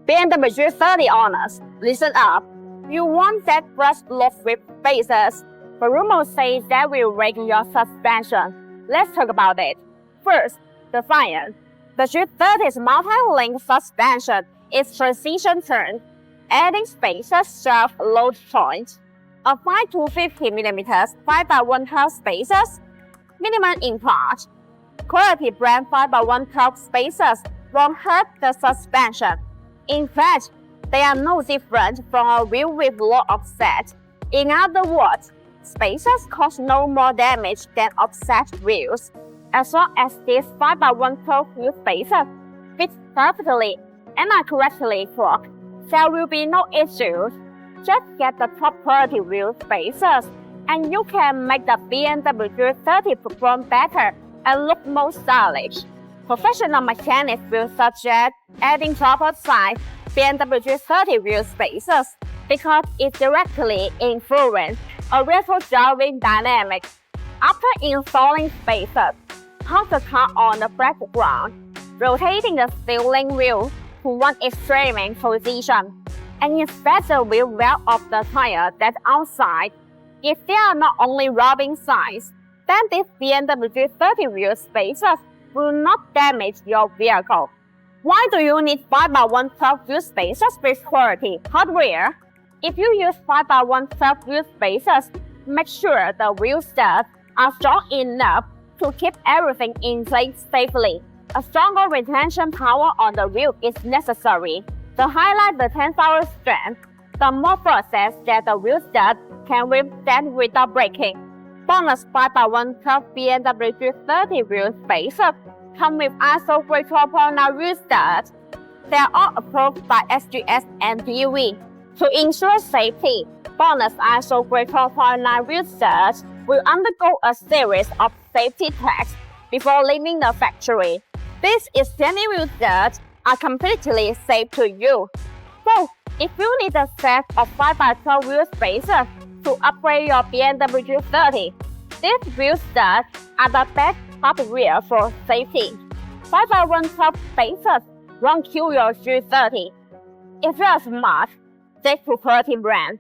BMW G30 owners, listen up. You want that brush look with faces, but rumors say that will wreck your suspension. Let's talk about it. First, the fire. The G30's multi-link suspension is precision turned, adding spacious sharp load joints. A 5 to 50mm 5x112 spacers, minimum impact. Quality brand 5x112 spacers won't hurt the suspension. In fact, they are no different from a wheel with low offset. In other words, spacers cause no more damage than offset wheels. As long as these 5x112 wheel spacers fit perfectly and are correctly torqued, there will be no issues. Just get the top quality wheel spacers, and you can make the BMW G30 perform better and look more stylish. Professional mechanics will suggest adding proper size BMW G30 wheel spacers because it directly influences a retro driving dynamic. After installing spacers, park the car on the flat ground, rotating the steering wheel to one extreme position, and inspect the wheel well of the tire that's outside. If they are not only rubbing sides, then these BMW G30 wheel spacers will not damage your vehicle. Why do you need 5x112 wheel spacers with quality hardware? If you use 5x112 wheel spacers, make sure the wheel studs are strong enough to keep everything in place safely. A stronger retention power on the wheel is necessary. To highlight the tensile strength, the more forces that the wheel stud can withstand without breaking. BONOSS 5x112 BMW G30 wheel spacers come with ISO grade 12.9 wheel studs. They are all approved by SGS and DV. To ensure safety, BONOSS ISO grade 12.9 wheel studs will undergo a series of safety tests before leaving the factory. These extended wheel studs are completely safe to use. So, if you need a set of 5x12 wheel spacers to upgrade your BMW G30, these wheel studs are the best hardware for safety. 5x112 spacers won't kill your G30. If you are smart, stick to quality brand.